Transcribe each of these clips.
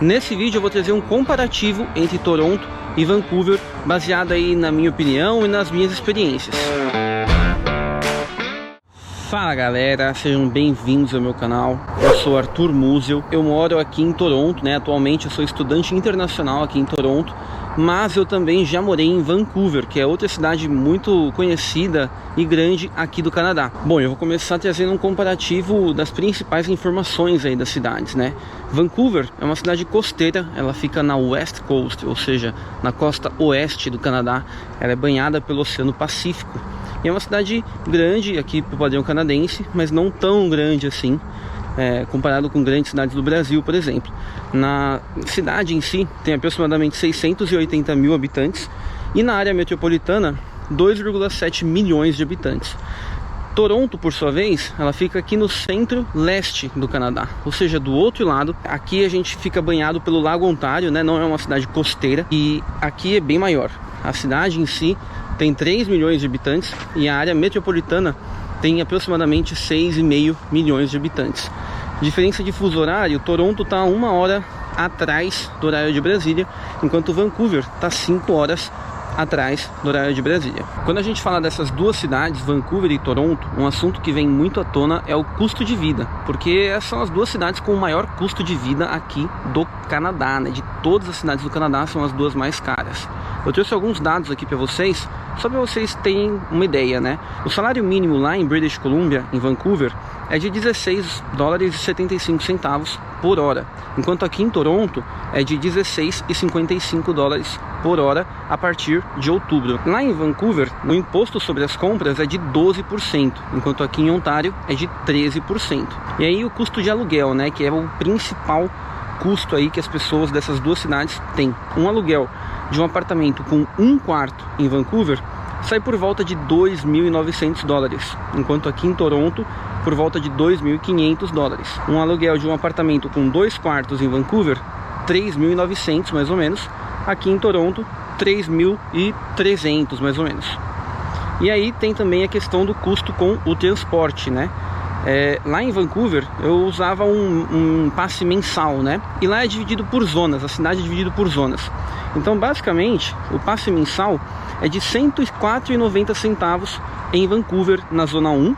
Nesse vídeo eu vou trazer um comparativo entre Toronto e Vancouver, baseado aí na minha opinião e nas minhas experiências. Fala galera, sejam bem-vindos ao meu canal. Eu sou Arthur Musel, eu moro aqui em Toronto, né? Atualmente eu sou estudante internacional aqui em Toronto, mas eu também já morei em Vancouver, que é outra cidade muito conhecida e grande aqui do Canadá. Bom, eu vou começar trazendo um comparativo das principais informações aí das cidades, né? Vancouver é uma cidade costeira, ela fica na West Coast, ou seja, na costa oeste do Canadá. Ela é banhada pelo Oceano Pacífico. E é uma cidade grande aqui para o padrão canadense, mas não tão grande assim, comparado com grandes cidades do Brasil, por exemplo. Na cidade em si tem aproximadamente 680 mil habitantes e na área metropolitana 2,7 milhões de habitantes. Toronto, por sua vez, ela fica aqui no centro-leste do Canadá, ou seja, do outro lado. Aqui a gente fica banhado pelo Lago Ontário, né? Não é uma cidade costeira e aqui é bem maior. A cidade em si tem 3 milhões de habitantes e a área metropolitana tem aproximadamente 6,5 milhões de habitantes. Diferença de fuso horário, Toronto está 1 hora atrás do horário de Brasília, enquanto Vancouver está 5 horas atrás do horário de Brasília. Quando a gente fala dessas duas cidades, Vancouver e Toronto, um assunto que vem muito à tona é o custo de vida, porque essas são as duas cidades com o maior custo de vida aqui do Canadá, né? De todas as cidades do Canadá, são as duas mais caras. Eu trouxe alguns dados aqui para vocês, só para vocês terem uma ideia, né? O salário mínimo lá em British Columbia, em Vancouver, é de $16,75 por hora, enquanto aqui em Toronto é de $16,55 por hora a partir de outubro. Lá em Vancouver, o imposto sobre as compras é de 12%, enquanto aqui em Ontário é de 13%. E aí o custo de aluguel, né, que é o principal custo aí que as pessoas dessas duas cidades têm. Um aluguel de um apartamento com 1 quarto em Vancouver sai por volta de $2.900, enquanto aqui em Toronto por volta de $2.500. Um aluguel de um apartamento com 2 quartos em Vancouver, 3.900 mais ou menos. Aqui em Toronto, 3.300 mais ou menos. E aí tem também a questão do custo com o transporte, né? Lá em Vancouver eu usava um passe mensal, né? E lá é dividido por zonas, a cidade é dividida por zonas. Então basicamente o passe mensal é de R$104,90 em Vancouver na zona 1.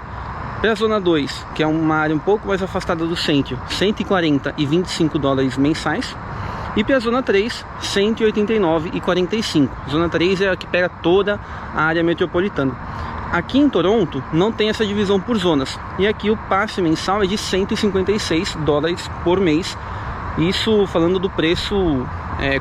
Para a zona 2, que é uma área um pouco mais afastada do centro, $140,25 mensais. E para a zona 3, $189,45. Zona 3 é a que pega toda a área metropolitana. Aqui em Toronto não tem essa divisão por zonas. E aqui o passe mensal é de $156 por mês. Isso falando do preço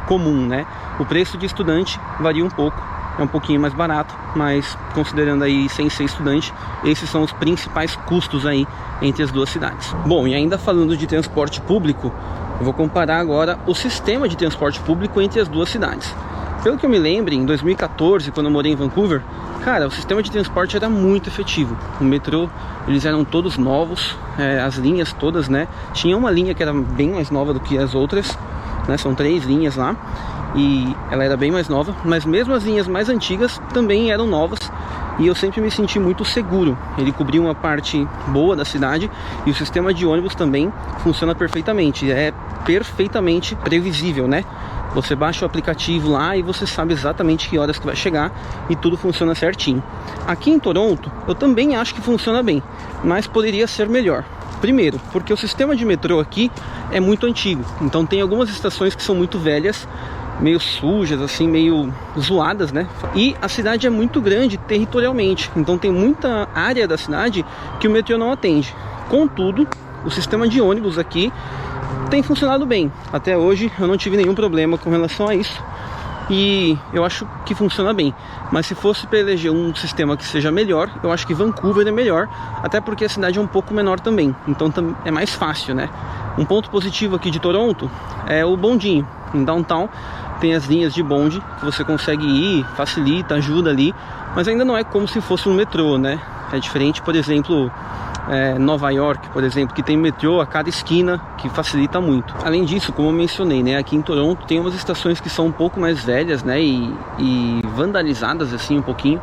comum, né? O preço de estudante varia um pouco. É um pouquinho mais barato, mas considerando aí sem ser estudante, esses são os principais custos aí entre as duas cidades. Bom, e ainda falando de transporte público, eu vou comparar agora o sistema de transporte público entre as duas cidades. Pelo que eu me lembro, em 2014, quando eu morei em Vancouver, cara, o sistema de transporte era muito efetivo. O metrô, eles eram todos novos, as linhas todas, né? Tinha uma linha que era bem mais nova do que as outras, né? São 3 linhas lá, e ela era bem mais nova, mas mesmo as linhas mais antigas também eram novas. E eu sempre me senti muito seguro. Ele cobria uma parte boa da cidade e o sistema de ônibus também funciona perfeitamente. É perfeitamente previsível, né? Você baixa o aplicativo lá e você sabe exatamente que horas que vai chegar e tudo funciona certinho. Aqui em Toronto eu também acho que funciona bem, mas poderia ser melhor. Primeiro, porque o sistema de metrô aqui é muito antigo, então tem algumas estações que são muito velhas, meio sujas, assim, meio zoadas, né? E a cidade é muito grande territorialmente, então tem muita área da cidade que o metrô não atende. Contudo, o sistema de ônibus aqui tem funcionado bem. Até hoje eu não tive nenhum problema com relação a isso e eu acho que funciona bem. Mas se fosse para eleger um sistema que seja melhor, eu acho que Vancouver é melhor, até porque a cidade é um pouco menor também, então é mais fácil, né? Um ponto positivo aqui de Toronto é o bondinho. Em downtown tem as linhas de bonde que você consegue ir, facilita, ajuda ali, mas ainda não é como se fosse um metrô, né? É diferente, por exemplo, Nova York, por exemplo, que tem metrô a cada esquina, que facilita muito. Além disso, como eu mencionei, né, aqui em Toronto tem umas estações que são um pouco mais velhas, né, e vandalizadas assim um pouquinho,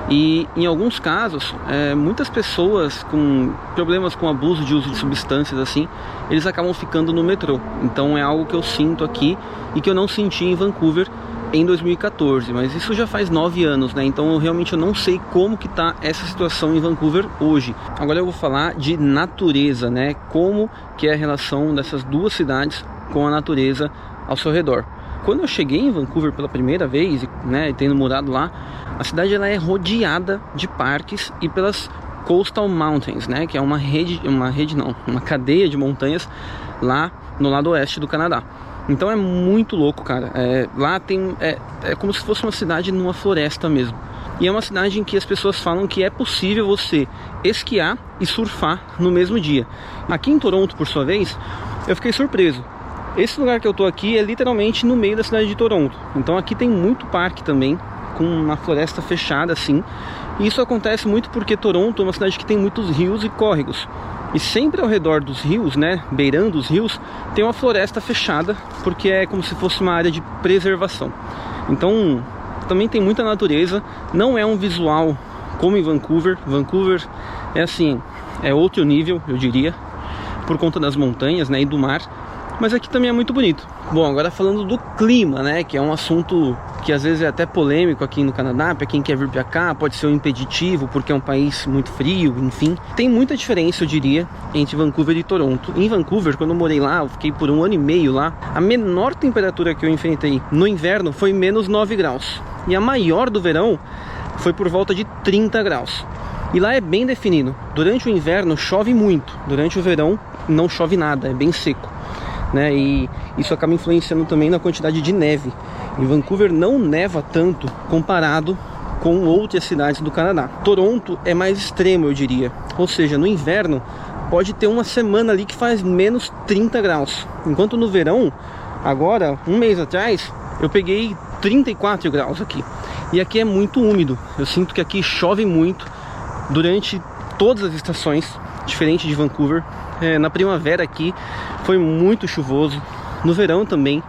E em alguns casos, muitas pessoas com problemas com abuso de uso de substâncias assim, eles acabam ficando no metrô. Então é algo que eu sinto aqui e que eu não senti em Vancouver em 2014, mas isso já faz 9 anos, né? Então eu realmente não sei como que tá essa situação em Vancouver hoje. Agora eu vou falar de natureza, né? Como que é a relação dessas duas cidades com a natureza ao seu redor. Quando eu cheguei em Vancouver pela primeira vez, né, tendo morado lá, a cidade ela é rodeada de parques e pelas Coastal Mountains, né, que é uma cadeia de montanhas lá no lado oeste do Canadá. Então é muito louco, cara. Lá tem é como se fosse uma cidade numa floresta mesmo. E é uma cidade em que as pessoas falam que é possível você esquiar e surfar no mesmo dia. Aqui em Toronto, por sua vez, eu fiquei surpreso. Esse lugar que eu tô aqui é literalmente no meio da cidade de Toronto. Então aqui tem muito parque também, com uma floresta fechada assim. E isso acontece muito porque Toronto é uma cidade que tem muitos rios e córregos. E sempre ao redor dos rios, né, beirando os rios, tem uma floresta fechada, porque é como se fosse uma área de preservação. Então também tem muita natureza. Não é um visual como em Vancouver. Vancouver é assim, é outro nível, eu diria, por conta das montanhas, né, e do mar. Mas aqui também é muito bonito. Bom, agora falando do clima, né, que é um assunto que às vezes é até polêmico aqui no Canadá. Para quem quer vir para cá, pode ser um impeditivo, porque é um país muito frio, enfim. Tem muita diferença, eu diria, entre Vancouver e Toronto. Em Vancouver, quando eu morei lá, eu fiquei por 1 ano e meio lá. A menor temperatura que eu enfrentei no inverno foi menos 9 graus. E a maior do verão foi por volta de 30 graus. E lá é bem definido. Durante o inverno chove muito. Durante o verão não chove nada, é bem seco, né? E isso acaba influenciando também na quantidade de neve. Em Vancouver não neva tanto comparado com outras cidades do Canadá. Toronto é mais extremo, eu diria. Ou seja, no inverno pode ter uma semana ali que faz menos 30 graus. Enquanto no verão, agora, um mês atrás, eu peguei 34 graus aqui. E aqui é muito úmido. Eu sinto que aqui chove muito durante todas as estações, diferente de Vancouver. Na primavera aqui foi muito chuvoso, no verão também.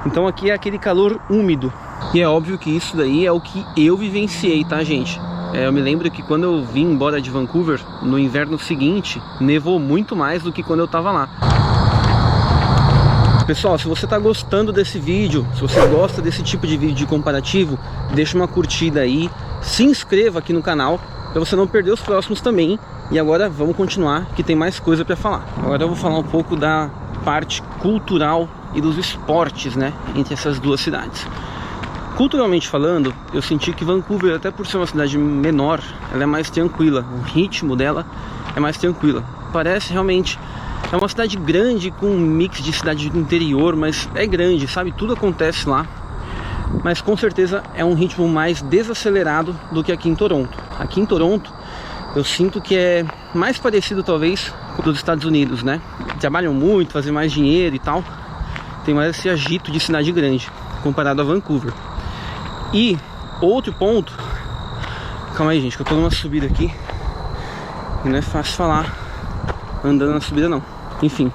Então aqui é aquele calor úmido. E é óbvio que isso daí é o que eu vivenciei, tá, gente? Eu me lembro que quando eu vim embora de Vancouver, no inverno seguinte, nevou muito mais do que quando eu tava lá. Pessoal, se você tá gostando desse vídeo, se você gosta desse tipo de vídeo de comparativo, deixa uma curtida aí, se inscreva aqui no canal, para você não perder os próximos também. E agora vamos continuar, que tem mais coisa para falar. Agora eu vou falar um pouco da parte cultural e dos esportes, né, entre essas duas cidades. Culturalmente falando, eu senti que Vancouver, até por ser uma cidade menor, ela é mais tranquila. O ritmo dela é mais tranquila. Parece realmente... é uma cidade grande, com um mix de cidade do interior, mas é grande, sabe? Tudo acontece lá. Mas com certeza é um ritmo mais desacelerado do que aqui em Toronto. Aqui em Toronto, eu sinto que é mais parecido talvez com os Estados Unidos, né? Trabalham muito, fazem mais dinheiro e tal. Tem mais esse agito de cidade grande, comparado a Vancouver. E outro ponto... calma aí, gente, que eu tô numa subida aqui e não é fácil falar andando na subida não. Enfim,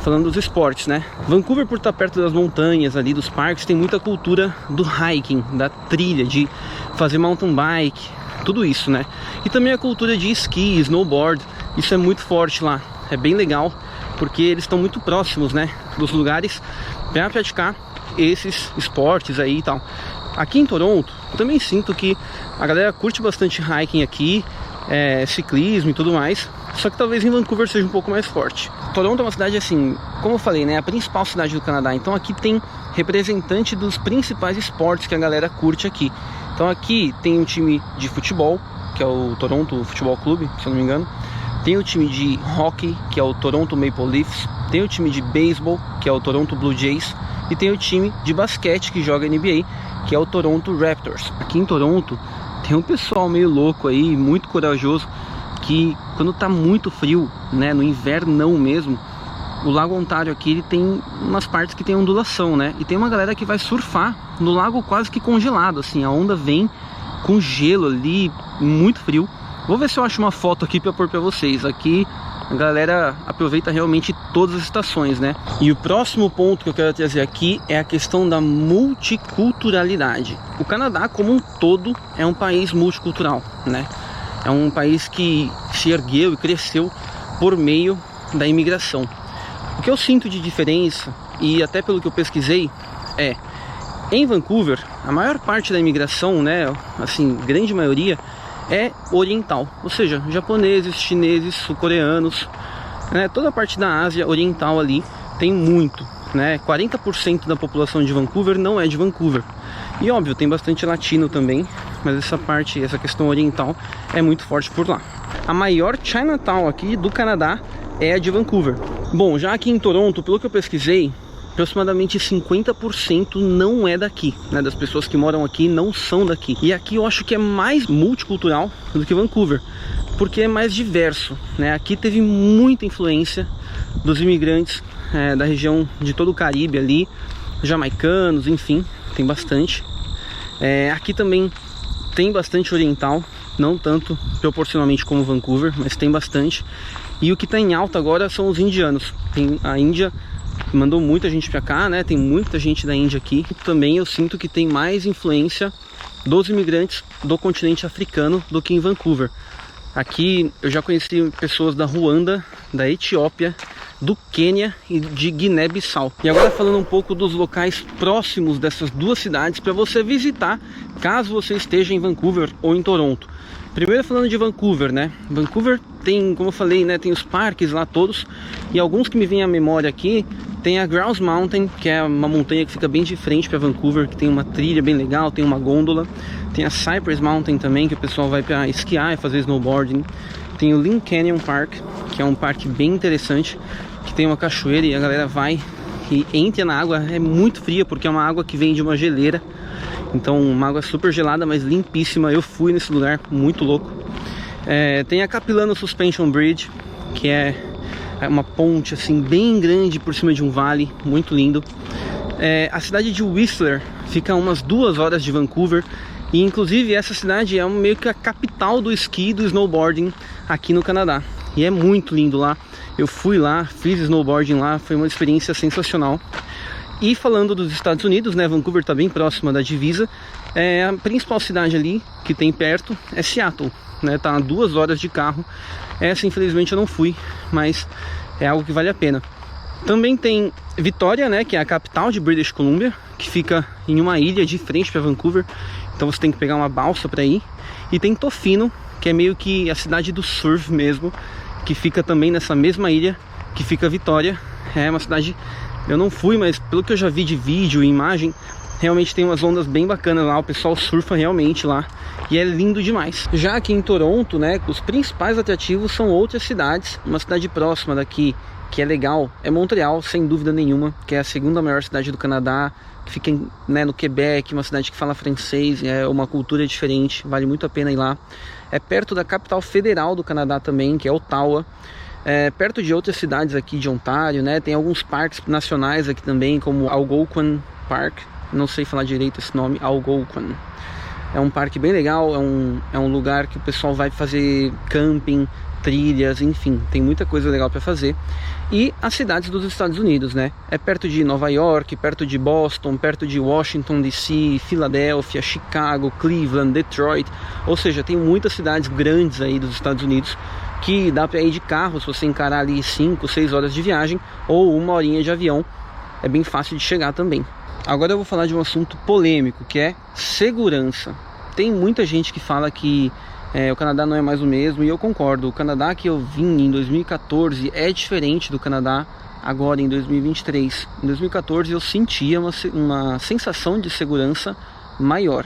falando dos esportes, né? Vancouver, por estar perto das montanhas ali, dos parques, tem muita cultura do hiking, da trilha, de fazer mountain bike, tudo isso, né? E também a cultura de esqui, snowboard. Isso é muito forte lá. É bem legal, porque eles estão muito próximos, né, dos lugares para praticar esses esportes aí e tal. Aqui em Toronto, eu também sinto que a galera curte bastante hiking aqui, ciclismo e tudo mais. Só que talvez em Vancouver seja um pouco mais forte. Toronto é uma cidade assim, como eu falei, né, a principal cidade do Canadá. Então aqui tem representante dos principais esportes que a galera curte aqui. Então aqui tem um time de futebol, que é o Toronto Futebol Clube, se eu não me engano. Tem o time de hockey, que é o Toronto Maple Leafs. Tem o time de beisebol, que é o Toronto Blue Jays. E tem o time de basquete que joga NBA, que é o Toronto Raptors. Aqui em Toronto tem um pessoal meio louco aí, muito corajoso, que quando tá muito frio, né, no inverno não mesmo, o Lago Ontário aqui ele tem umas partes que tem ondulação, né? E tem uma galera que vai surfar no lago quase que congelado, assim, a onda vem com gelo ali, muito frio. Vou ver se eu acho uma foto aqui pra pôr pra vocês. Aqui, a galera aproveita realmente todas as estações, né? E o próximo ponto que eu quero trazer aqui é a questão da multiculturalidade. O Canadá como um todo é um país multicultural, né? É um país que se ergueu e cresceu por meio da imigração. O que eu sinto de diferença, e até pelo que eu pesquisei, é em Vancouver, a maior parte da imigração, né, assim, grande maioria, é oriental, ou seja, japoneses, chineses, sul-coreanos, né, toda a parte da Ásia oriental ali tem muito, né, 40% da população de Vancouver não é de Vancouver. E óbvio, tem bastante latino também, mas essa questão oriental é muito forte por lá. A maior Chinatown aqui do Canadá é a de Vancouver. Bom, já aqui em Toronto, pelo que eu pesquisei, aproximadamente 50% não é daqui, né? Das pessoas que moram aqui não são daqui. E aqui eu acho que é mais multicultural do que Vancouver, porque é mais diverso, né? Aqui teve muita influência dos imigrantes da região de todo o Caribe ali, jamaicanos, enfim, tem bastante. Aqui também tem bastante oriental, não tanto proporcionalmente como Vancouver, mas tem bastante. E o que está em alta agora são os indianos. A Índia mandou muita gente pra cá, né? Tem muita gente da Índia aqui. Também eu sinto que tem mais influência dos imigrantes do continente africano do que em Vancouver. Aqui eu já conheci pessoas da Ruanda, da Etiópia, do Quênia e de Guiné-Bissau. E agora falando um pouco dos locais próximos dessas duas cidades para você visitar, caso você esteja em Vancouver ou em Toronto. Primeiro falando de Vancouver, né? Vancouver tem, como eu falei, né, tem os parques lá todos, e alguns que me vêm à memória aqui, tem a Grouse Mountain, que é uma montanha que fica bem de frente para Vancouver, que tem uma trilha bem legal, tem uma gôndola. Tem a Cypress Mountain também, que o pessoal vai para esquiar e fazer snowboarding. Tem o Lynn Canyon Park, que é um parque bem interessante, que tem uma cachoeira e a galera vai e entra na água. É muito fria, porque é uma água que vem de uma geleira. Então uma água super gelada, mas limpíssima. Eu fui nesse lugar, muito louco. Tem a Capilano Suspension Bridge, que é uma ponte assim bem grande por cima de um vale, muito lindo. A cidade de Whistler fica a umas 2 horas de Vancouver. E inclusive essa cidade é meio que a capital do esqui e do snowboarding aqui no Canadá. E é muito lindo lá. Eu fui lá, fiz snowboarding lá, foi uma experiência sensacional. E falando dos Estados Unidos, né, Vancouver está bem próxima da divisa. A principal cidade ali que tem perto é Seattle, né, tá a 2 horas de carro. Essa infelizmente eu não fui, mas é algo que vale a pena. Também tem Vitória, né, que é a capital de British Columbia, que fica em uma ilha de frente para Vancouver. Então você tem que pegar uma balsa para ir. E tem Tofino, que é meio que a cidade do surf mesmo, que fica também nessa mesma ilha que fica Vitória. É uma cidade, eu não fui, mas pelo que eu já vi de vídeo e imagem, realmente tem umas ondas bem bacanas lá, o pessoal surfa realmente lá e é lindo demais. Já aqui em Toronto, né, os principais atrativos são outras cidades. Uma cidade próxima daqui que é legal é Montreal, sem dúvida nenhuma, que é a segunda maior cidade do Canadá, que fica né, no Quebec, uma cidade que fala francês, é uma cultura diferente, vale muito a pena ir lá. É perto da capital federal do Canadá também, que é Ottawa. Perto de outras cidades aqui de Ontário, né? Tem alguns parques nacionais aqui também, como Algonquin Park, não sei falar direito esse nome, Algonquin. É um parque bem legal, é um lugar que o pessoal vai fazer camping, trilhas, enfim, tem muita coisa legal para fazer. E as cidades dos Estados Unidos, né? É perto de Nova York, perto de Boston, perto de Washington DC, Filadélfia, Chicago, Cleveland, Detroit. Ou seja, tem muitas cidades grandes aí dos Estados Unidos que dá para ir de carro, se você encarar ali 5, 6 horas de viagem, ou 1 horinha de avião. É bem fácil de chegar também. Agora eu vou falar de um assunto polêmico, que é segurança. Tem muita gente que fala que o Canadá não é mais o mesmo, e eu concordo. O Canadá que eu vim em 2014 é diferente do Canadá agora em 2023. Em 2014 eu sentia uma sensação de segurança maior.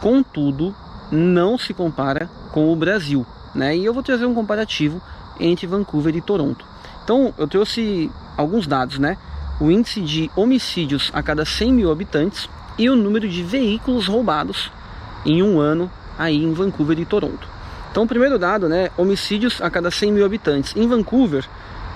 Contudo, não se compara com o Brasil, né? E eu vou trazer um comparativo entre Vancouver e Toronto. Então eu trouxe alguns dados, né? O índice de homicídios a cada 100 mil habitantes e o número de veículos roubados em um ano aí em Vancouver e Toronto. Então o primeiro dado, né, homicídios a cada 100 mil habitantes. Em Vancouver,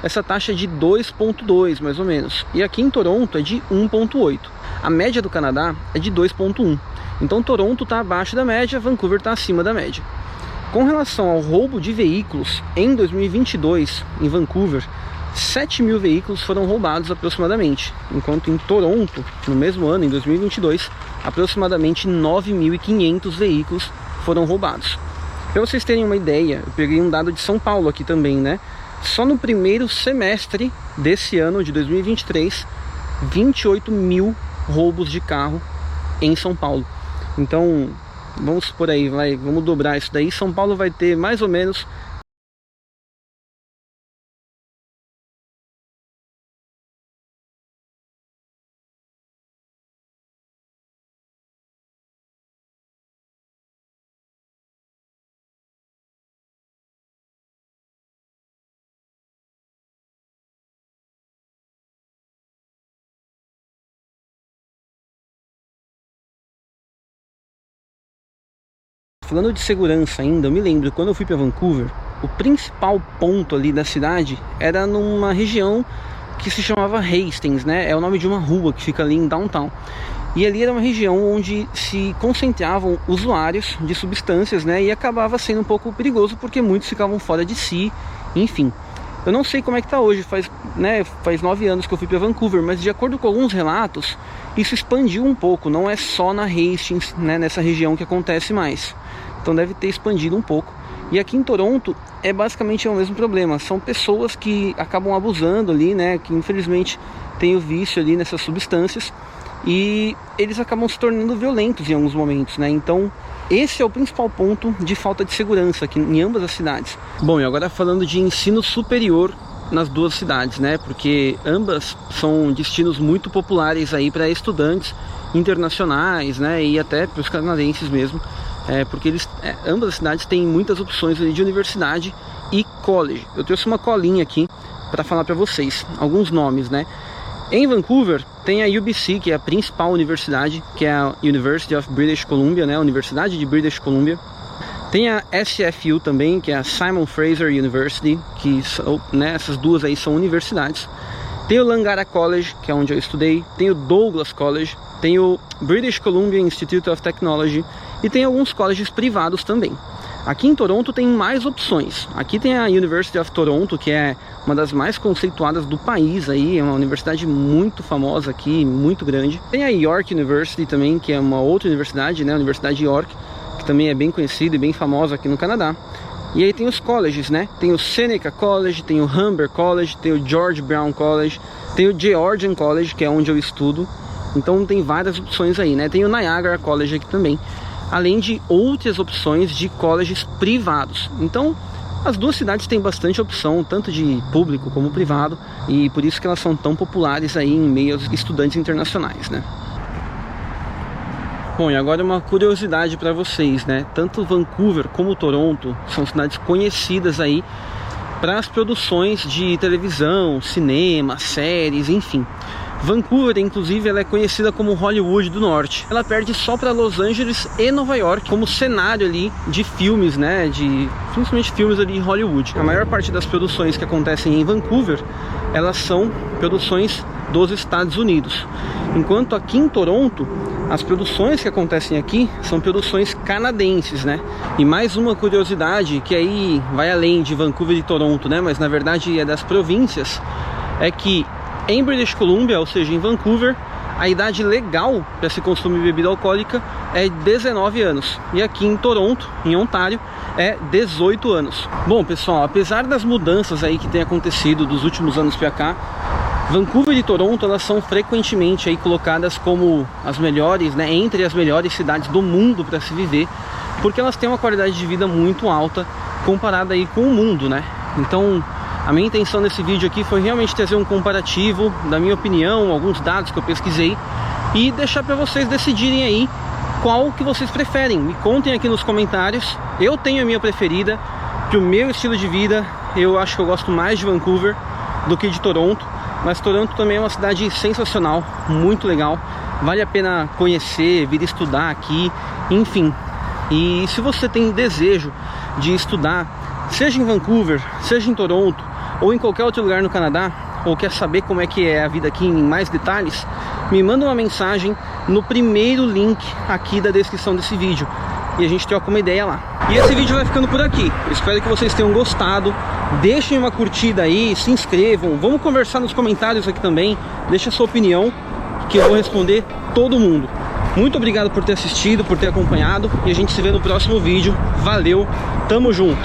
essa taxa é de 2,2 mais ou menos, e aqui em Toronto é de 1,8. A média do Canadá é de 2,1. Então Toronto está abaixo da média, Vancouver está acima da média. Com relação ao roubo de veículos, em 2022, em Vancouver, 7.000 veículos foram roubados aproximadamente, enquanto em Toronto, no mesmo ano, em 2022, aproximadamente 9.500 veículos foram roubados. Para vocês terem uma ideia, eu peguei um dado de São Paulo aqui também, né? Só no primeiro semestre desse ano, de 2023, 28.000 roubos de carro em São Paulo. Então, vamos supor aí, vamos dobrar isso daí. São Paulo vai ter mais ou menos falando de segurança ainda, eu me lembro, quando eu fui para Vancouver, o principal ponto ali da cidade era numa região que se chamava Hastings, né? É o nome de uma rua que fica ali em downtown. E ali era uma região onde se concentravam usuários de substâncias, né? E acabava sendo um pouco perigoso porque muitos ficavam fora de si, enfim. Eu não sei como é que tá hoje, faz 9 anos que eu fui para Vancouver, mas de acordo com alguns relatos, isso expandiu um pouco, não é só na Hastings, né, nessa região que acontece mais. Então deve ter expandido um pouco. E aqui em Toronto é basicamente o mesmo problema, são pessoas que acabam abusando ali, né, que infelizmente tem o vício ali nessas substâncias e eles acabam se tornando violentos em alguns momentos, né? Então esse é o principal ponto de falta de segurança aqui em ambas as cidades. Bom, e agora falando de ensino superior nas duas cidades, né? Porque ambas são destinos muito populares aí para estudantes internacionais, né? E até para os canadenses mesmo, porque ambas as cidades têm muitas opções ali de universidade e college. Eu trouxe uma colinha aqui para falar para vocês alguns nomes, né? Em Vancouver tem a UBC, que é a principal universidade, que é a University of British Columbia, né? A Universidade de British Columbia. Tem a SFU também, que é a Simon Fraser University, que né, essas duas aí são universidades. Tem o Langara College, que é onde eu estudei. Tem o Douglas College. Tem o British Columbia Institute of Technology. E tem alguns colleges privados também. Aqui em Toronto tem mais opções. Aqui tem a University of Toronto, que é uma das mais conceituadas do país aí, é uma universidade muito famosa aqui, muito grande. Tem a York University também, que é uma outra universidade, né, a Universidade de York, que também é bem conhecida e bem famosa aqui no Canadá. E aí tem os colleges, né? Tem o Seneca College, tem o Humber College, tem o George Brown College, tem o Georgian College, que é onde eu estudo. Então tem várias opções aí, né? Tem o Niagara College aqui também, além de outras opções de colleges privados. Então as duas cidades têm bastante opção, tanto de público como privado, e por isso que elas são tão populares aí em meio aos estudantes internacionais, né? Bom, e agora uma curiosidade para vocês, né? Tanto Vancouver como Toronto são cidades conhecidas aí para as produções de televisão, cinema, séries, enfim. Vancouver, inclusive, ela é conhecida como Hollywood do Norte. Ela perde só para Los Angeles e Nova York como cenário ali de filmes, né? Principalmente filmes ali em Hollywood. A maior parte das produções que acontecem em Vancouver, elas são produções dos Estados Unidos. Enquanto aqui em Toronto, as produções que acontecem aqui são produções canadenses, né? E mais uma curiosidade, que aí vai além de Vancouver e Toronto, né? Mas na verdade é das províncias, é que em British Columbia, ou seja, em Vancouver, a idade legal para se consumir bebida alcoólica é 19 anos. E aqui em Toronto, em Ontário, é 18 anos. Bom, pessoal, apesar das mudanças aí que tem acontecido dos últimos anos para cá, Vancouver e Toronto, elas são frequentemente aí colocadas como as melhores, né, entre as melhores cidades do mundo para se viver, porque elas têm uma qualidade de vida muito alta comparada aí com o mundo, né? Então, a minha intenção nesse vídeo aqui foi realmente trazer um comparativo da minha opinião, alguns dados que eu pesquisei, e deixar para vocês decidirem aí qual que vocês preferem. Me contem aqui nos comentários. Eu tenho a minha preferida, para o meu estilo de vida, eu acho que eu gosto mais de Vancouver do que de Toronto, mas Toronto também é uma cidade sensacional, muito legal, vale a pena conhecer, vir estudar aqui, enfim. E se você tem desejo de estudar, seja em Vancouver, seja em Toronto, ou em qualquer outro lugar no Canadá, ou quer saber como é que é a vida aqui em mais detalhes, me manda uma mensagem no primeiro link aqui da descrição desse vídeo. e a gente troca uma ideia lá. E esse vídeo vai ficando por aqui. Eu espero que vocês tenham gostado. Deixem uma curtida aí, se inscrevam, vamos conversar nos comentários aqui também. Deixa a sua opinião, que eu vou responder todo mundo. Muito obrigado por ter assistido, por ter acompanhado, e a gente se vê no próximo vídeo. Valeu, tamo junto!